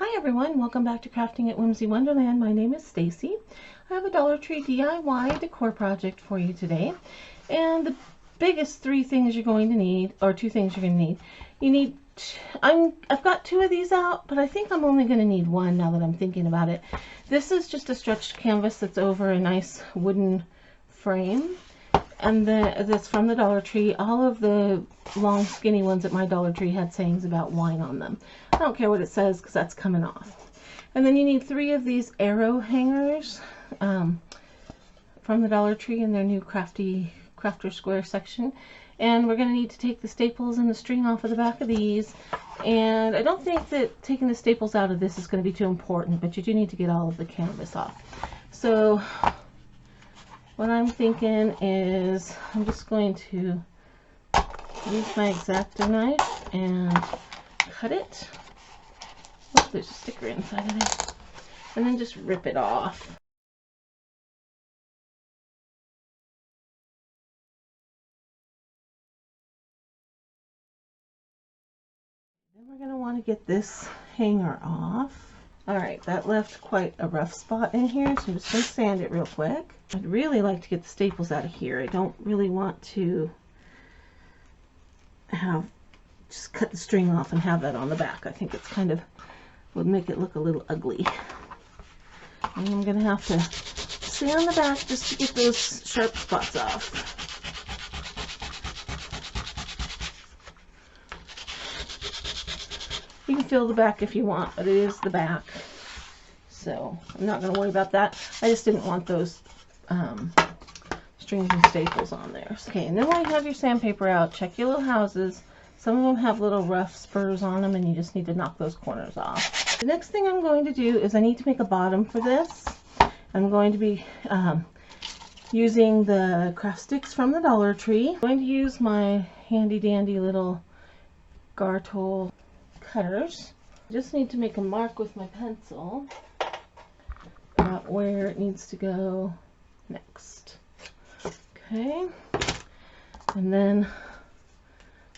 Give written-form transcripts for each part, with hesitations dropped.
Hi everyone, welcome back to Crafting at Whimsy Wonderland. My name is Stacy. I have a Dollar Tree DIY decor project for you today. And the biggest three things you're going to need, or two things you're going to need. I've got two of these out, but I think I'm only going to need one now that I'm thinking about it. This is just a stretched canvas that's over a nice wooden frame. And that's from the Dollar Tree. All of the long skinny ones at my Dollar Tree had sayings about wine on them. I don't care what it says because that's coming off. And then you need 3 of these arrow hangers from the Dollar Tree in their new Crafter Square section. And we're going to need to take the staples and the string off of the back of these. And I don't think that taking the staples out of this is going to be too important, but you do need to get all of the canvas off. So what I'm thinking is I'm just going to use my X-Acto knife and cut it. Oh, there's a sticker inside of there. And then just rip it off. Then we're going to want to get this hanger off. Alright, that left quite a rough spot in here, so I'm just going to sand it real quick. I'd really like to get the staples out of here. I don't really want to just cut the string off and have that on the back. I think it's kind of would make it look a little ugly. And I'm going to have to sand the back just to get those sharp spots off. You can fill the back if you want, but it is the back. So I'm not going to worry about that. I just didn't want those strings and staples on there. Okay, and then while you have your sandpaper out, check your little houses. Some of them have little rough spurs on them and you just need to knock those corners off. The next thing I'm going to do is I need to make a bottom for this. I'm going to be using the craft sticks from the Dollar Tree. I'm going to use my handy dandy little Gartol cutters. I just need to make a mark with my pencil about where it needs to go next. Okay, and then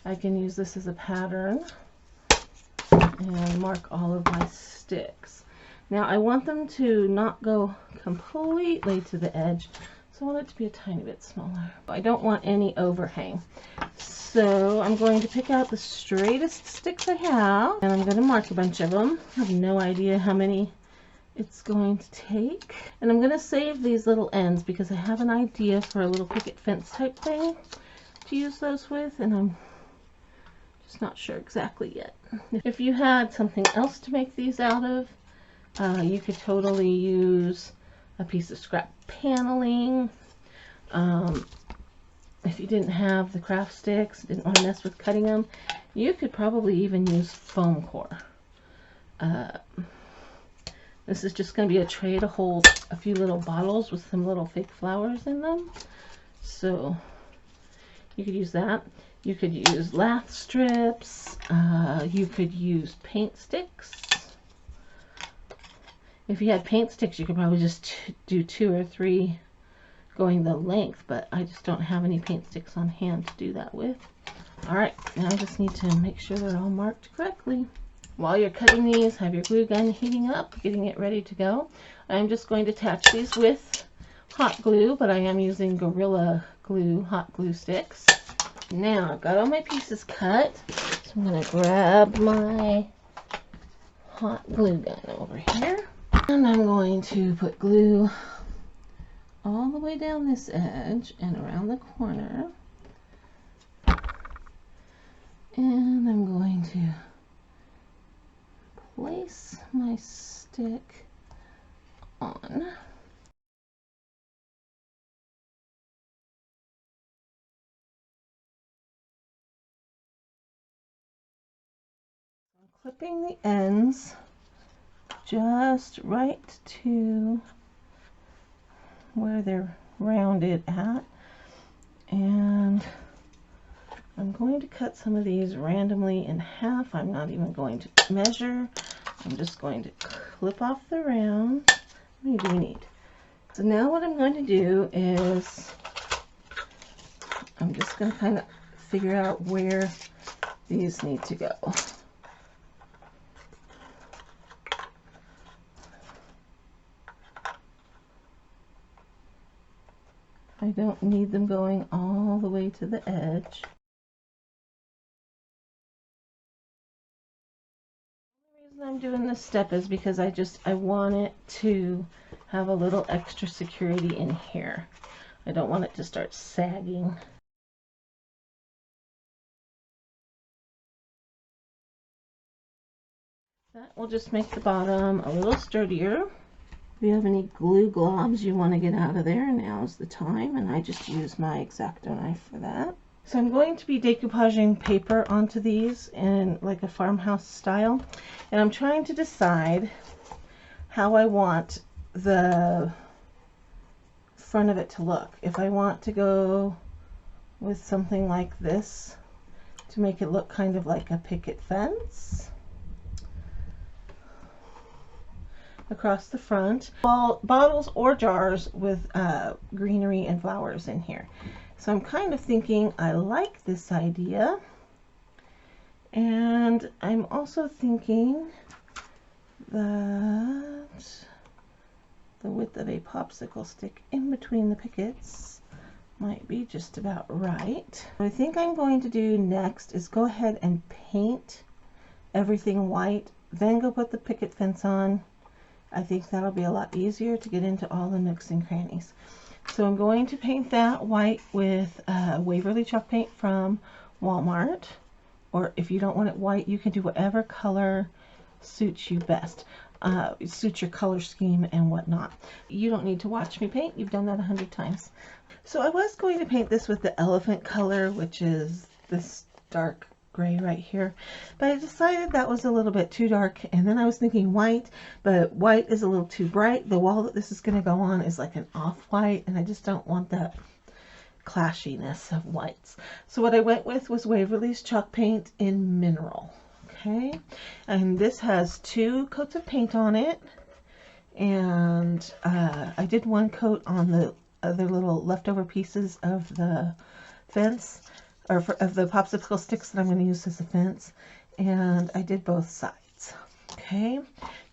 I can use this as a pattern and mark all of my sticks. Now I want them to not go completely to the edge, so I want it to be a tiny bit smaller. I don't want any overhang. So I'm going to pick out the straightest sticks I have, and I'm going to mark a bunch of them. I have no idea how many it's going to take. And I'm going to save these little ends because I have an idea for a little picket fence type thing to use those with, and I'm just not sure exactly yet. If you had something else to make these out of, you could totally use a piece of scrap paneling. If you didn't have the craft sticks, didn't want to mess with cutting them, you could probably even use foam core. This is just going to be a tray to hold a few little bottles with some little fake flowers in them. So you could use that. You could use lath strips. You could use paint sticks. If you had paint sticks, you could probably just do 2 or 3 going the length, but I just don't have any paint sticks on hand to do that with. Alright, now I just need to make sure they're all marked correctly. While you're cutting these, have your glue gun heating up, getting it ready to go. I'm just going to attach these with hot glue, but I am using Gorilla Glue hot glue sticks. Now I've got all my pieces cut, so I'm going to grab my hot glue gun over here, and I'm going to put glue all the way down this edge and around the corner, and I'm going to place my stick on. I'm clipping the ends just right to where they're rounded at, and I'm going to cut some of these randomly in half. I'm not even going to measure. I'm just going to clip off the round. How many do we need? So now what I'm going to do is I'm just going to kind of figure out where these need to go. I don't need them going all the way to the edge. The reason I'm doing this step is because I want it to have a little extra security in here. I don't want it to start sagging. That will just make the bottom a little sturdier. If you have any glue globs you want to get out of there, now's the time, and I just use my X-Acto knife for that. So I'm going to be decoupaging paper onto these in like a farmhouse style, and I'm trying to decide how I want the front of it to look. If I want to go with something like this to make it look kind of like a picket fence across the front, bottles or jars with greenery and flowers in here. So I'm kind of thinking I like this idea, and I'm also thinking that the width of a popsicle stick in between the pickets might be just about right. What I think I'm going to do next is go ahead and paint everything white, then go put the picket fence on. I think that'll be a lot easier to get into all the nooks and crannies. So I'm going to paint that white with Waverly chalk paint from Walmart. Or if you don't want it white, you can do whatever color suits you best. Suits your color scheme and whatnot. You don't need to watch me paint. You've done that 100 times. So I was going to paint this with the elephant color, which is this dark gray right here, but I decided that was a little bit too dark, and then I was thinking white, but white is a little too bright. The wall that this is going to go on is like an off-white, and I just don't want that clashiness of whites. So what I went with was Waverly's chalk paint in mineral. Okay, and this has 2 coats of paint on it, and I did 1 coat on the other little leftover pieces of the fence, or of the popsicle sticks that I'm going to use as a fence, and I did both sides. Okay,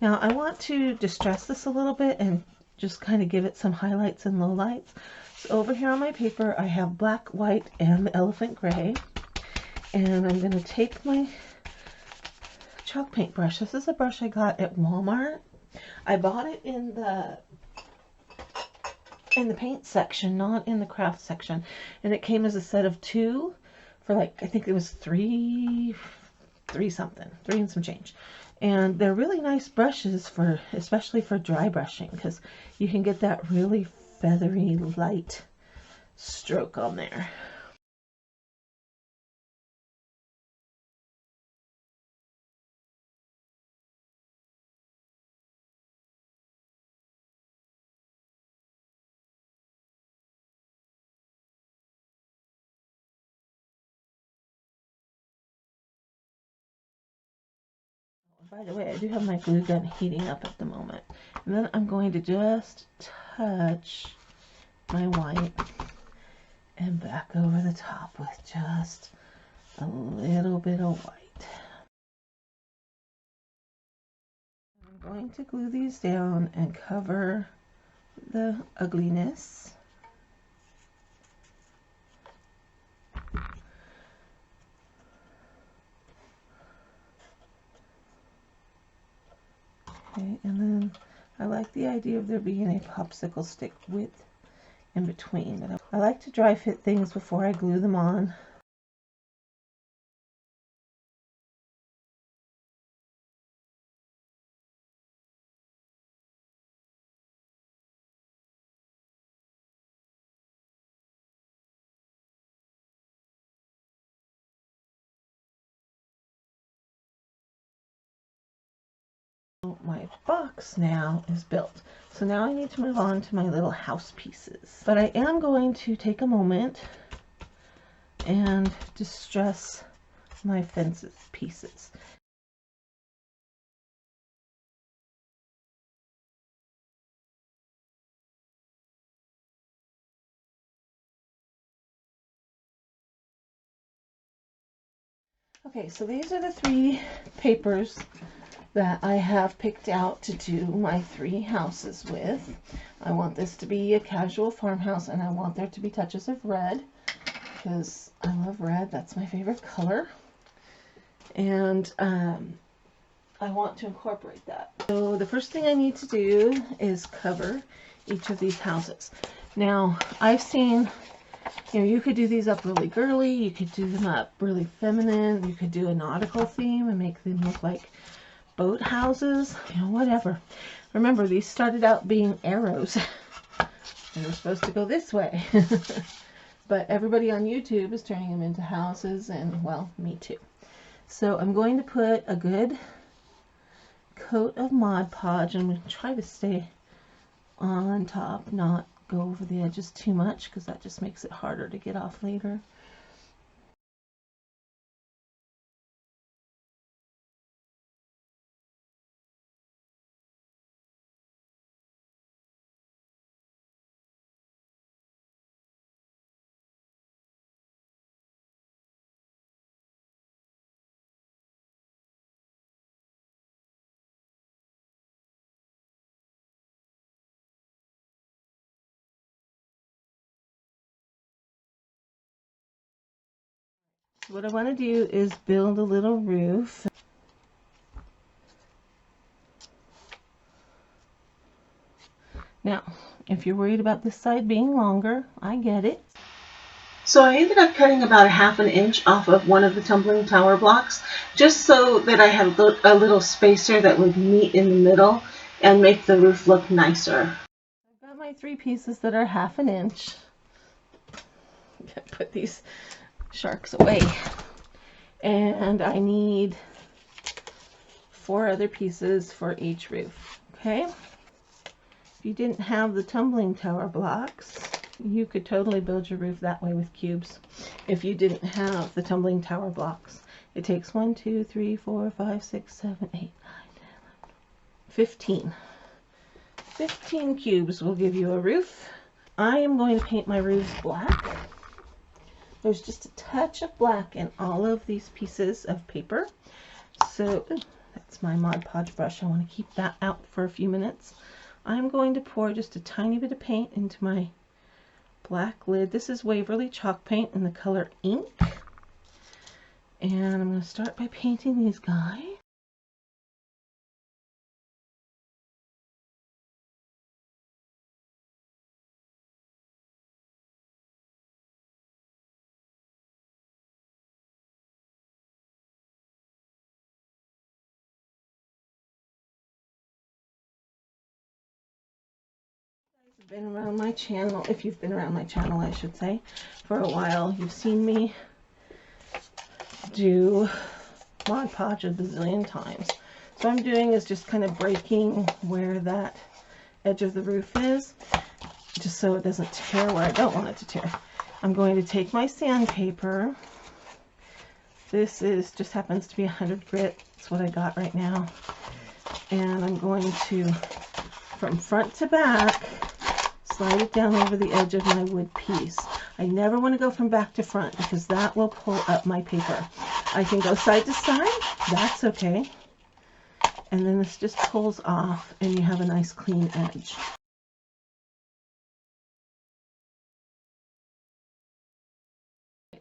now I want to distress this a little bit and just kind of give it some highlights and lowlights. So over here on my paper I have black, white, and the elephant gray, and I'm going to take my chalk paint brush. This is a brush I got at Walmart. I bought it in the paint section, not in the craft section, and it came as a set of 2 for like, I think it was three and some change. And they're really nice brushes for, especially for dry brushing, because you can get that really feathery light stroke on there. By the way, I do have my glue gun heating up at the moment. And then I'm going to just touch my white and back over the top with just a little bit of white. I'm going to glue these down and cover the ugliness. Okay, and then I like the idea of there being a popsicle stick width in between. But I like to dry fit things before I glue them on. My box now is built. So now I need to move on to my little house pieces. But I am going to take a moment and distress my fences pieces. Okay, so these are the 3 papers that I have picked out to do my 3 houses with. I want this to be a casual farmhouse, and I want there to be touches of red because I love red. That's my favorite color. And I want to incorporate that. So the first thing I need to do is cover each of these houses. Now, I've seen, you could do these up really girly, you could do them up really feminine, you could do a nautical theme and make them look like boat houses, whatever. Remember, these started out being arrows. They were supposed to go this way. But everybody on YouTube is turning them into houses, and, well, me too. So I'm going to put a good coat of Mod Podge. I'm going to try to stay on top, not go over the edges too much, because that just makes it harder to get off later. So what I want to do is build a little roof. Now, if you're worried about this side being longer, I get it. So I ended up cutting about 1/2 inch off of one of the tumbling tower blocks, just so that I had a little spacer that would meet in the middle and make the roof look nicer. I've got my 3 pieces that are 1/2 inch. Put these sharks away. And I need 4 other pieces for each roof. Okay? If you didn't have the tumbling tower blocks, you could totally build your roof that way with cubes. If you didn't have the tumbling tower blocks, it takes 1, 2, 3, 4, 5, 6, 7, 8, 9, 10, 11, 15. 15 cubes will give you a roof. I am going to paint my roofs black. There's just a touch of black in all of these pieces of paper. So that's my Mod Podge brush. I want to keep that out for a few minutes. I'm going to pour just a tiny bit of paint into my black lid. This is Waverly chalk paint in the color ink. And I'm going to start by painting these guys. Been around my channel, if you've been around my channel, I should say, for a while, you've seen me do Mod Podge a bazillion times. So what I'm doing is just kind of breaking where that edge of the roof is, just so it doesn't tear where I don't want it to tear. I'm going to take my sandpaper. This is just happens to be 100 grit. That's what I got right now. And I'm going to, from front to back, slide it down over the edge of my wood piece. I never want to go from back to front because that will pull up my paper. I can go side to side, that's okay. And then this just pulls off and you have a nice clean edge.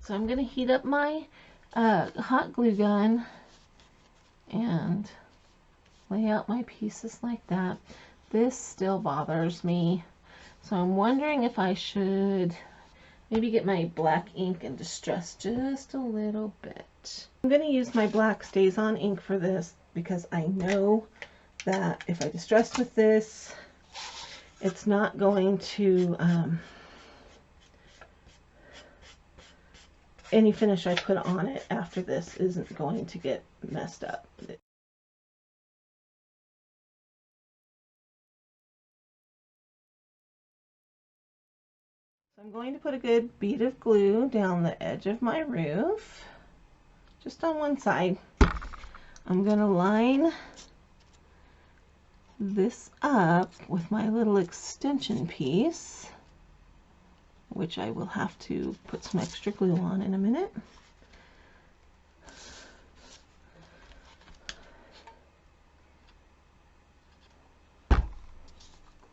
So I'm going to heat up my hot glue gun and lay out my pieces like that. This still bothers me. So I'm wondering if I should maybe get my black ink and distress just a little bit. I'm going to use my black Stays On ink for this because I know that if I distress with this, it's not going to, any finish I put on it after this isn't going to get messed up. I'm going to put a good bead of glue down the edge of my roof, just on one side. I'm going to line this up with my little extension piece, which I will have to put some extra glue on in a minute.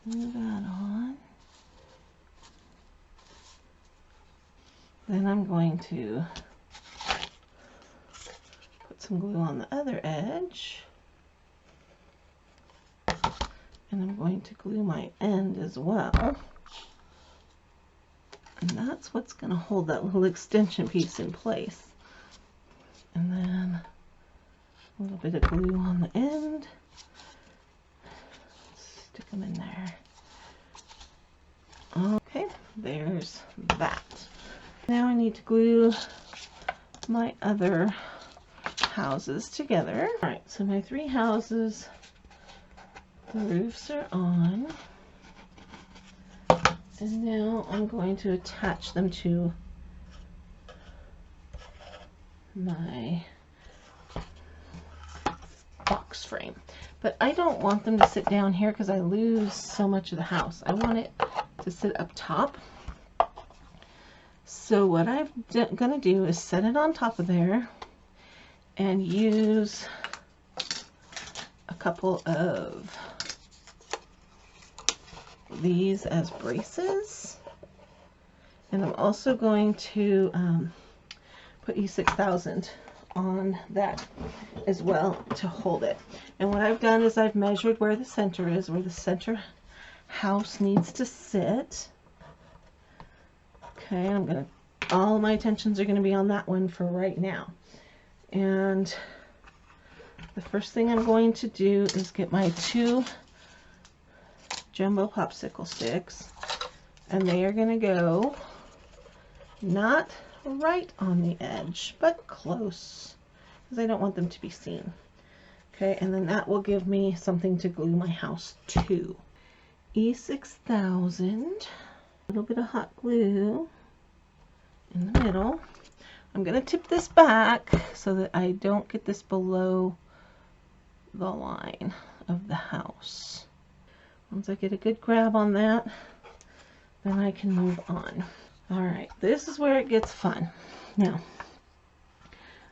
Glue that on. Then I'm going to put some glue on the other edge. And I'm going to glue my end as well. And that's what's going to hold that little extension piece in place. And then a little bit of glue on the end. Stick them in there. Okay, there's that. Now I need to glue my other houses together. Alright, so my 3 houses, the roofs are on. And now I'm going to attach them to my box frame. But I don't want them to sit down here because I lose so much of the house. I want it to sit up top. So what I'm going to do is set it on top of there and use a couple of these as braces, and I'm also going to put E6000 on that as well to hold it. And what I've done is I've measured where the center is, where the center house needs to sit. Okay, I'm gonna, all my attentions are going to be on that one for right now. And the first thing I'm going to do is get my 2 jumbo popsicle sticks, and they are going to go not right on the edge but close, because I don't want them to be seen. Okay, and then that will give me something to glue my house to. E6000, a little bit of hot glue in the middle. I'm going to tip this back so that I don't get this below the line of the house. Once I get a good grab on that, then I can move on. Alright, this is where it gets fun. Now,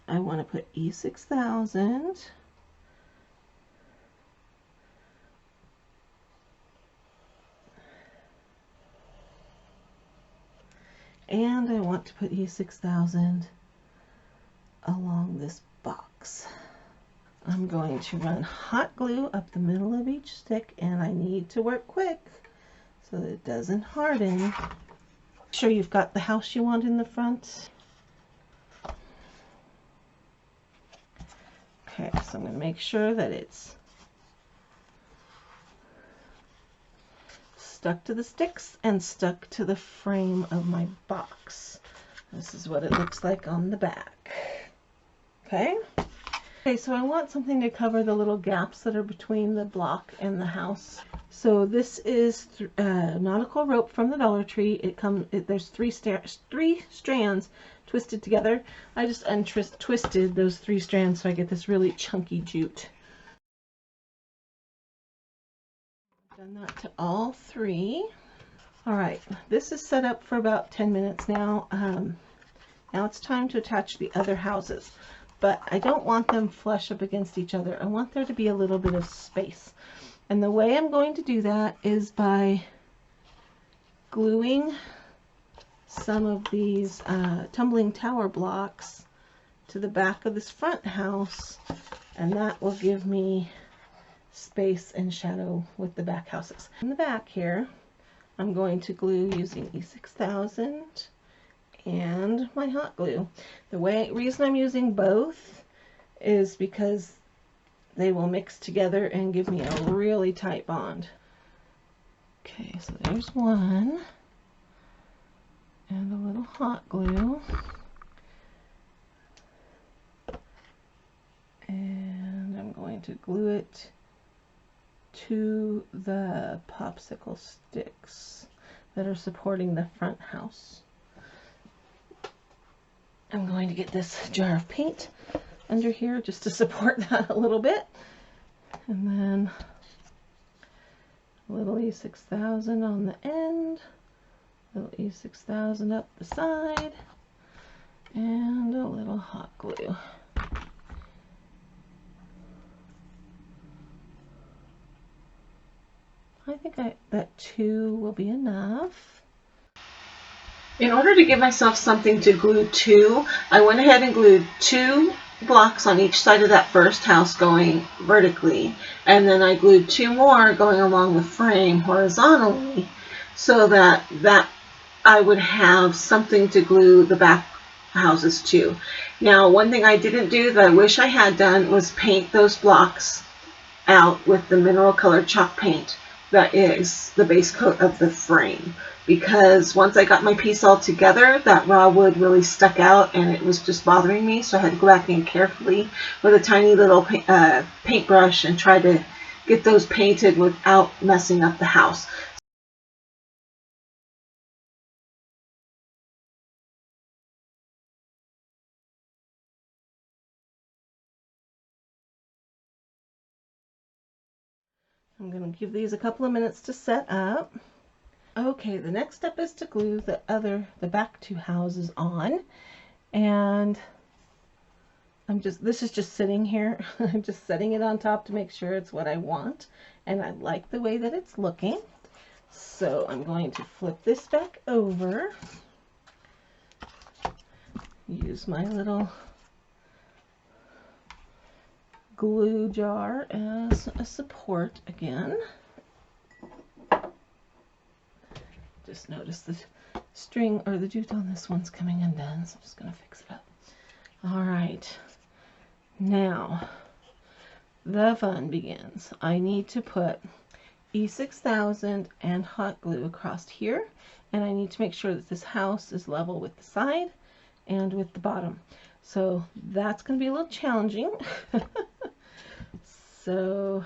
I want to put E6000 and I want to put E6000 along this box. I'm going to run hot glue up the middle of each stick, and I need to work quick so that it doesn't harden. Make sure you've got the house you want in the front. Okay, so I'm going to make sure that it's stuck to the sticks and stuck to the frame of my box. This is what it looks like on the back. Okay? Okay, so I want something to cover the little gaps that are between the block and the house. So this is nautical rope from the Dollar Tree. There's three strands twisted together. I just untwisted those 3 strands so I get this really chunky jute. I've done that to all 3. All right, this is set up for about 10 minutes now. Now it's time to attach the other houses. But I don't want them flush up against each other. I want there to be a little bit of space. And the way I'm going to do that is by gluing some of these tumbling tower blocks to the back of this front house, and that will give me space and shadow with the back houses. In the back here, I'm going to glue using E6000 and my hot glue. The reason I'm using both is because they will mix together and give me a really tight bond. Okay, so there's one, and a little hot glue, and I'm going to glue it to the popsicle sticks that are supporting the front house. I'm going to get this jar of paint under here just to support that a little bit, and then a little E6000 on the end, a little E6000 up the side, and a little hot glue. I think that 2 will be enough. In order to give myself something to glue to, I went ahead and glued 2 blocks on each side of that first house going vertically, and then I glued 2 more going along the frame horizontally, so that I would have something to glue the back houses to. Now, one thing I didn't do that I wish I had done was paint those blocks out with the mineral colored chalk paint that is the base coat of the frame, because once I got my piece all together, that raw wood really stuck out and it was just bothering me, so I had to go back in carefully with a tiny little paintbrush and try to get those painted without messing up the house. I'm going to give these a couple of minutes to set up. Okay, the next step is to glue the back 2 houses on, and this is just sitting here. I'm just setting it on top to make sure it's what I want, and I like the way that it's looking. So I'm going to flip this back over, use my little glue jar as a support again. Just notice the string or the jute on this one's coming undone, so I'm just going to fix it up. All right, now the fun begins. I need to put E6000 and hot glue across here, and I need to make sure that this house is level with the side and with the bottom. So that's going to be a little challenging. So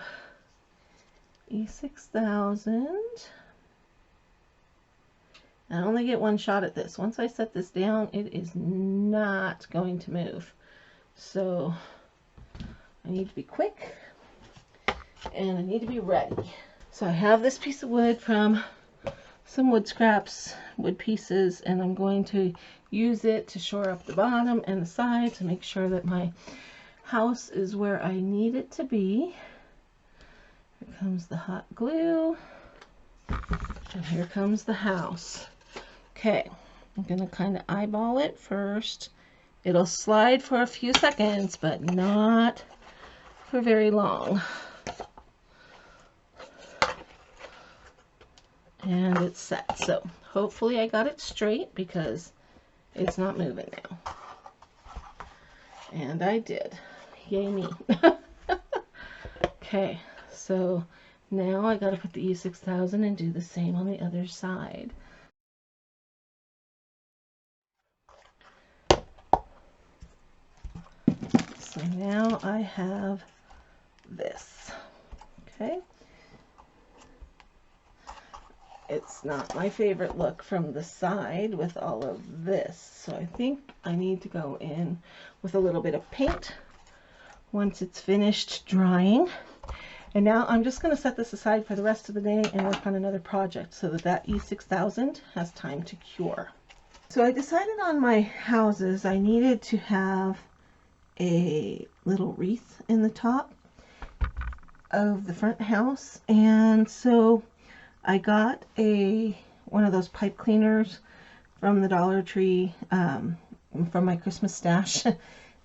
E6000. I only get one shot at this. Once I set this down, it is not going to move. So I need to be quick and I need to be ready. So I have this piece of wood from some wood scraps, wood pieces, and I'm going to use it to shore up the bottom and the side to make sure that my house is where I need it to be. Here comes the hot glue, and here comes the house. Okay, I'm going to kind of eyeball it first. It'll slide for a few seconds, but not for very long. And it's set. So hopefully I got it straight because it's not moving now. And I did. Yay me. Okay, so now I got to put the E6000 and do the same on the other side. So now I have this. Okay. It's not my favorite look from the side with all of this, so I think I need to go in with a little bit of paint once it's finished drying. And now I'm just going to set this aside for the rest of the day and work on another project so that E6000 has time to cure. So I decided on my houses I needed to have a little wreath in the top of the front house, and so I got one of those pipe cleaners from the Dollar Tree from my Christmas stash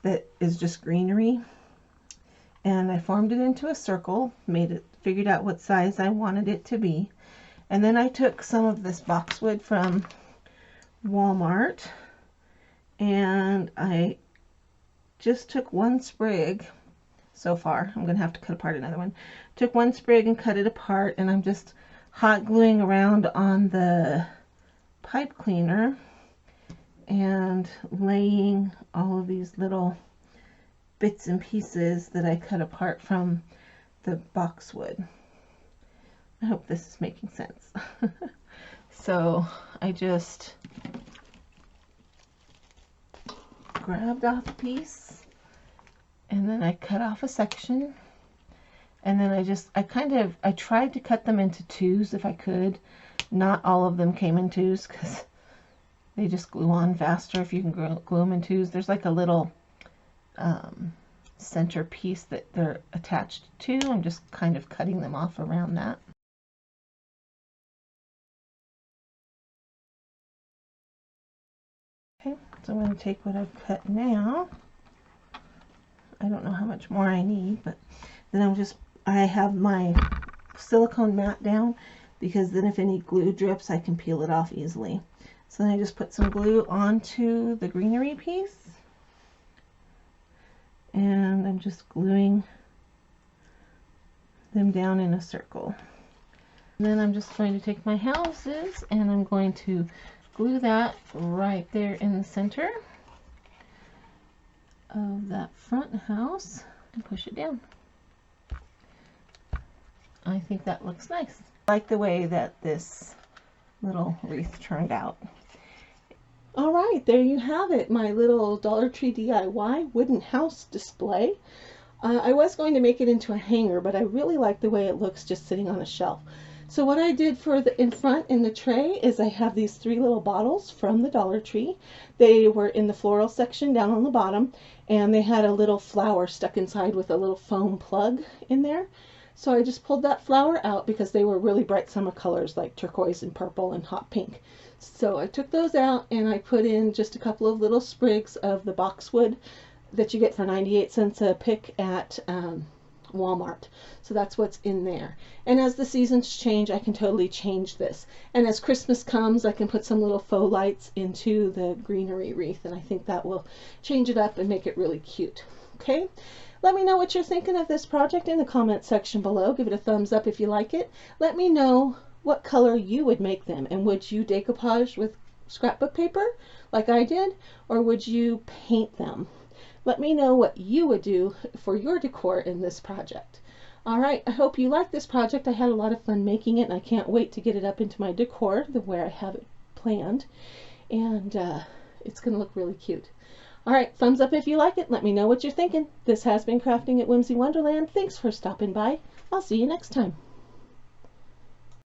that is just greenery, and I formed it into a circle, figured out what size I wanted it to be, and then I took some of this boxwood from Walmart and I just took one sprig so far. I'm gonna have to cut apart another one. Took one sprig and cut it apart, and I'm just hot gluing around on the pipe cleaner and laying all of these little bits and pieces that I cut apart from the boxwood. I hope this is making sense. So I just grabbed off a piece and then I cut off a section, and then I tried to cut them into twos if I could. Not all of them came in twos because they just glue on faster if you can glue them in twos. There's like a little center piece that they're attached to. I'm just kind of cutting them off around that. So I'm going to take what I've cut now. I don't know how much more I need, but then I have my silicone mat down, because then if any glue drips, I can peel it off easily. So then I just put some glue onto the greenery piece, and I'm just gluing them down in a circle. And then I'm just going to take my houses and I'm going to glue that right there in the center of that front house and push it down. I think that looks nice. I like the way that this little wreath turned out. All right, there you have it, my little Dollar Tree DIY wooden house display. I was going to make it into a hanger, but I really like the way it looks just sitting on a shelf. So what I did for the in front in the tray is I have these 3 little bottles from the Dollar Tree. They were in the floral section down on the bottom, and they had a little flower stuck inside with a little foam plug in there. So I just pulled that flower out because they were really bright summer colors like turquoise and purple and hot pink. So I took those out and I put in just a couple of little sprigs of the boxwood that you get for 98 cents a pick at Walmart. So that's what's in there. And as the seasons change, I can totally change this. And as Christmas comes, I can put some little faux lights into the greenery wreath, and I think that will change it up and make it really cute. Okay? Let me know what you're thinking of this project in the comment section below. Give it a thumbs up if you like it. Let me know what color you would make them, and would you decoupage with scrapbook paper like I did, or would you paint them? Let me know what you would do for your decor in this project. All right, I hope you like this project. I had a lot of fun making it, and I can't wait to get it up into my decor the way I have it planned. And it's going to look really cute. All right, thumbs up if you like it. Let me know what you're thinking. This has been Crafting at Whimsy Wonderland. Thanks for stopping by. I'll see you next time.